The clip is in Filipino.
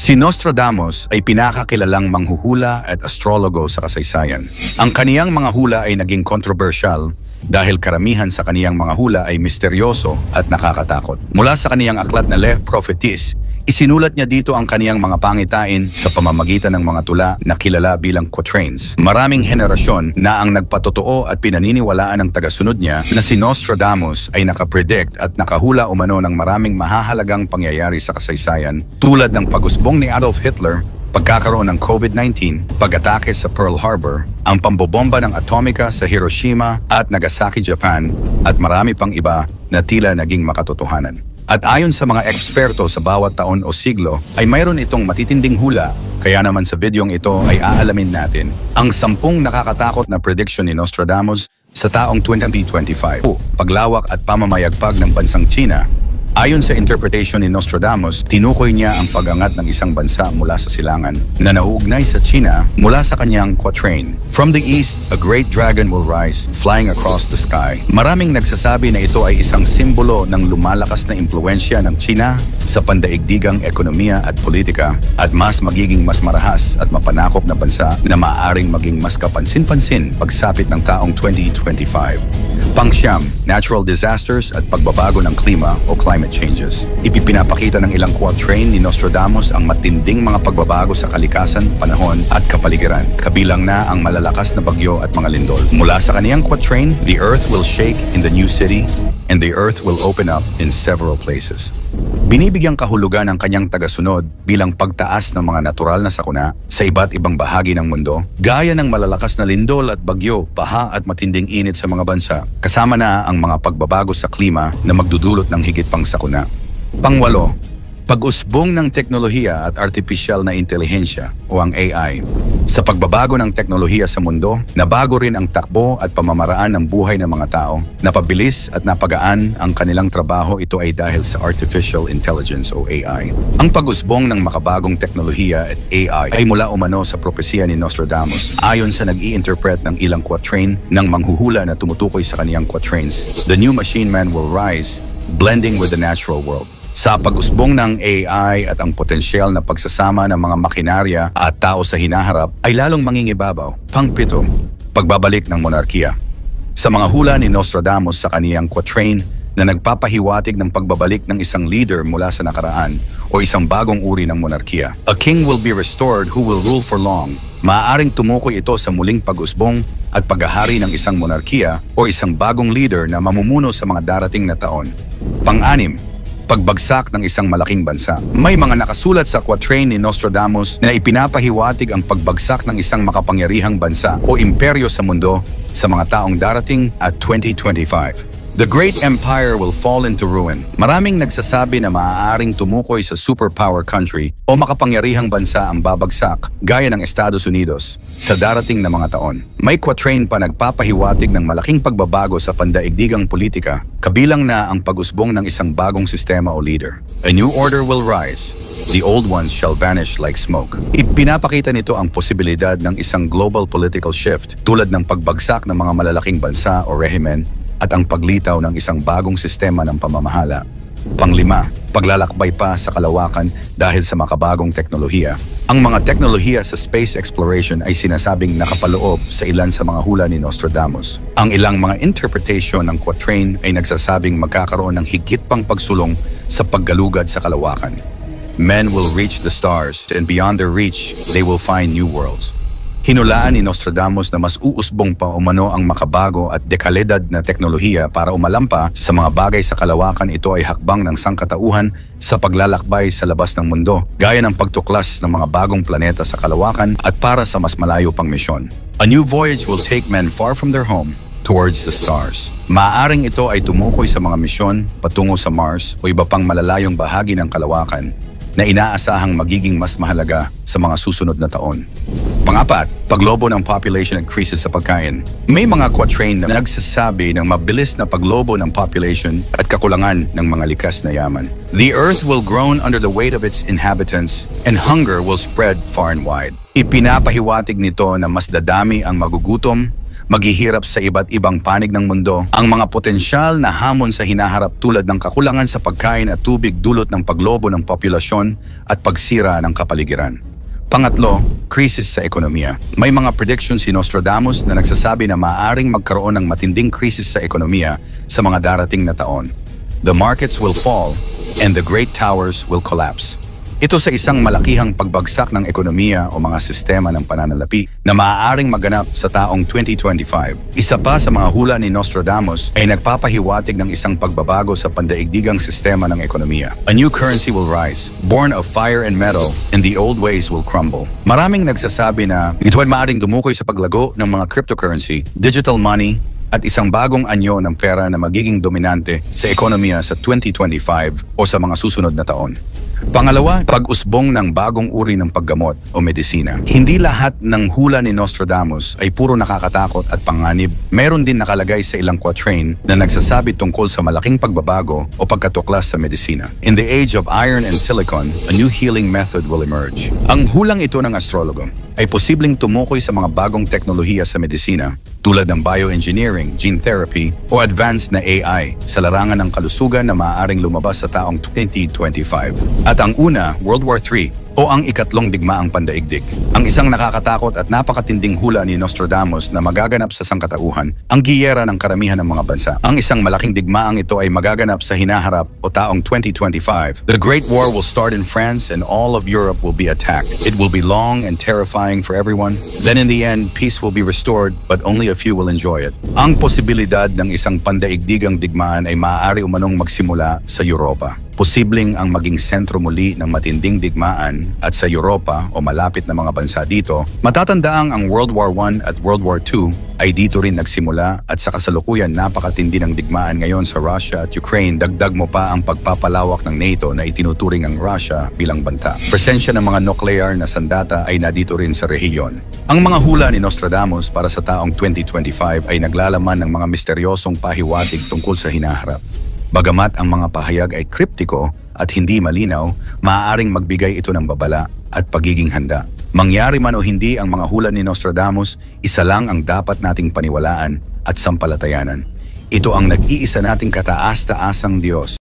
Si Nostradamus ay pinakakilalang manghuhula at astrologo sa kasaysayan. Ang kaniyang mga hula ay naging controversial dahil karamihan sa kaniyang mga hula ay misteryoso at nakakatakot. Mula sa kaniyang aklat na Le Prophétie, isinulat niya dito ang kaniyang mga pangitain sa pamamagitan ng mga tula na kilala bilang quatrains. Maraming henerasyon na ang nagpatotoo at pinaniniwalaan ng tagasunod niya na si Nostradamus ay nakapredict at nakahula umano ng maraming mahahalagang pangyayari sa kasaysayan tulad ng pag-usbong ni Adolf Hitler, pagkakaroon ng COVID-19, pag-atake sa Pearl Harbor, ang pambobomba ng atomika sa Hiroshima at Nagasaki, Japan, at marami pang iba na tila naging makatotohanan. At ayon sa mga eksperto sa bawat taon o siglo, ay mayroon itong matitinding hula. Kaya naman sa videong ito ay aalamin natin ang 10 nakakatakot na prediction ni Nostradamus sa taong 2025. Paglawak at pamamayagpag ng bansang China. Ayon sa interpretation ni Nostradamus, tinukoy niya ang pag-angat ng isang bansa mula sa silangan na nauugnay sa China mula sa kanyang quatrain. From the east, a great dragon will rise, flying across the sky. Maraming nagsasabi na ito ay isang simbolo ng lumalakas na impluensya ng China sa pandaigdigang ekonomiya at politika at mas marahas at mapanakop na bansa na maaaring maging mas kapansin-pansin pagsapit ng taong 2025. Pangsyam, natural disasters at pagbabago ng klima o climate changes. Ipinapakita ng ilang quatrain ni Nostradamus ang matinding mga pagbabago sa kalikasan, panahon at kapaligiran, kabilang na ang malalakas na bagyo at mga lindol. Mula sa kaniyang quatrain, the earth will shake in the new city and the earth will open up in several places. Binibigyang kahulugan ng kanyang tagasunod bilang pagtaas ng mga natural na sakuna sa iba't ibang bahagi ng mundo, gaya ng malalakas na lindol at bagyo, baha at matinding init sa mga bansa, kasama na ang mga pagbabago sa klima na magdudulot ng higit pang sakuna. Pangwalo, pag-usbong ng teknolohiya at artificial na intelihensya o ang AI. Sa pagbabago ng teknolohiya sa mundo, nabago rin ang takbo at pamamaraan ng buhay ng mga tao. Napabilis at napagaan ang kanilang trabaho, ito ay dahil sa artificial intelligence o AI. Ang pag-usbong ng makabagong teknolohiya at AI ay mula umano sa propesya ni Nostradamus ayon sa nag-i-interpret ng ilang quatrain ng manghuhula na tumutukoy sa kaniyang quatrains. The new machine man will rise, blending with the natural world. Sa pag-usbong ng AI at ang potensyal na pagsasama ng mga makinarya at tao sa hinaharap ay lalong mangingibabaw. Pang-7, pagbabalik ng monarkiya. Sa mga hula ni Nostradamus sa kaniyang quatrain na nagpapahiwatig ng pagbabalik ng isang leader mula sa nakaraan o isang bagong uri ng monarkiya. A king will be restored who will rule for long. Maaaring tumukoy ito sa muling pag-usbong at paghahari ng isang monarkiya o isang bagong leader na mamumuno sa mga darating na taon. Pang-6, pagbagsak ng isang malaking bansa. May mga nakasulat sa quatrain ni Nostradamus na ipinapahiwatig ang pagbagsak ng isang makapangyarihang bansa o imperyo sa mundo sa mga taong darating at 2025. The great empire will fall into ruin. Maraming nagsasabi na maaaring tumukoy sa superpower country o makapangyarihang bansa ang babagsak gaya ng Estados Unidos sa darating na mga taon. May quatrain pa nagpapahiwatig ng malaking pagbabago sa pandaigdigang politika, kabilang na ang pag-usbong ng isang bagong sistema o leader. A new order will rise. The old ones shall vanish like smoke. Ipinapakita nito ang posibilidad ng isang global political shift tulad ng pagbagsak ng mga malalaking bansa o rehimen at ang paglitaw ng isang bagong sistema ng pamamahala. Pang-5, paglalakbay pa sa kalawakan dahil sa makabagong teknolohiya. Ang mga teknolohiya sa space exploration ay sinasabing nakapaloob sa ilan sa mga hula ni Nostradamus. Ang ilang mga interpretation ng quatrain ay nagsasabing magkakaroon ng higit pang pagsulong sa paggalugad sa kalawakan. Men will reach the stars and beyond their reach, they will find new worlds. Hinulaan ni Nostradamus na mas uusbong pa umano ang makabago at dekalidad na teknolohiya para umalampa sa mga bagay sa kalawakan. Ito ay hakbang ng sangkatauhan sa paglalakbay sa labas ng mundo, gaya ng pagtuklas ng mga bagong planeta sa kalawakan at para sa mas malayo pang misyon. A new voyage will take men far from their home towards the stars. Maaaring ito ay tumukoy sa mga misyon patungo sa Mars o iba pang malalayong bahagi ng kalawakan na inaasahang magiging mas mahalaga sa mga susunod na taon. Pang-4, paglobo ng population and crisis sa pagkain. May mga quatrain na nagsasabi ng mabilis na paglobo ng population at kakulangan ng mga likas na yaman. The earth will groan under the weight of its inhabitants and hunger will spread far and wide. Ipinapahiwatig nito na mas dadami ang magugutom, maghihirap sa iba't ibang panig ng mundo. Ang mga potensyal na hamon sa hinaharap tulad ng kakulangan sa pagkain at tubig dulot ng paglobo ng populasyon at pagsira ng kapaligiran. Pangatlo, krisis sa ekonomiya. May mga predictions si Nostradamus na nagsasabi na maaaring magkaroon ng matinding krisis sa ekonomiya sa mga darating na taon. The markets will fall and the great towers will collapse. Ito sa isang malakihang pagbagsak ng ekonomiya o mga sistema ng pananalapi na maaaring maganap sa taong 2025. Isa pa sa mga hula ni Nostradamus ay nagpapahiwatig ng isang pagbabago sa pandaigdigang sistema ng ekonomiya. A new currency will rise, born of fire and metal, and the old ways will crumble. Maraming nagsasabi na ito ay maaaring dumukoy sa paglago ng mga cryptocurrency, digital money, at isang bagong anyo ng pera na magiging dominante sa ekonomiya sa 2025 o sa mga susunod na taon. Pangalawa, pag-usbong ng bagong uri ng paggamot o medisina. Hindi lahat ng hula ni Nostradamus ay puro nakakatakot at panganib. Meron din nakalagay sa ilang quatrain na nagsasabi tungkol sa malaking pagbabago o pagkatuklas sa medisina. In the age of iron and silicon, a new healing method will emerge. Ang hulang ito ng astrologo ay posibleng tumukoy sa mga bagong teknolohiya sa medisina tulad ng bioengineering, gene therapy, o advanced na AI sa larangan ng kalusugan na maaaring lumabas sa taong 2025. At ang una, World War III, o ang ikatlong digmaang pandaigdig. Ang isang nakakatakot at napakatinding hula ni Nostradamus na magaganap sa sangkatauhan, ang giyera ng karamihan ng mga bansa. Ang isang malaking digmaang ito ay magaganap sa hinaharap o taong 2025. The Great War will start in France and all of Europe will be attacked. It will be long and terrifying for everyone. Then in the end, peace will be restored but only a few will enjoy it. Ang posibilidad ng isang pandaigdigang digmaan ay maaari umanong magsimula sa Europa. Posibleng ang maging sentro muli ng matinding digmaan at sa Europa o malapit na mga bansa dito, matatandaang ang World War I at World War II ay dito rin nagsimula at sa kasalukuyan napakatindi ng digmaan ngayon sa Russia at Ukraine. Dagdag mo pa ang pagpapalawak ng NATO na itinuturing ang Russia bilang banta. Presensya ng mga nuclear na sandata ay nadito rin sa rehiyon. Ang mga hula ni Nostradamus para sa taong 2025 ay naglalaman ng mga misteryosong pahiwatig tungkol sa hinaharap. Bagamat ang mga pahayag ay kriptiko at hindi malinaw, maaaring magbigay ito ng babala at pagiging handa. Mangyari man o hindi ang mga hula ni Nostradamus, isa lang ang dapat nating paniwalaan at sampalatayanan. Ito ang nag-iisa nating kataas-taasang Diyos.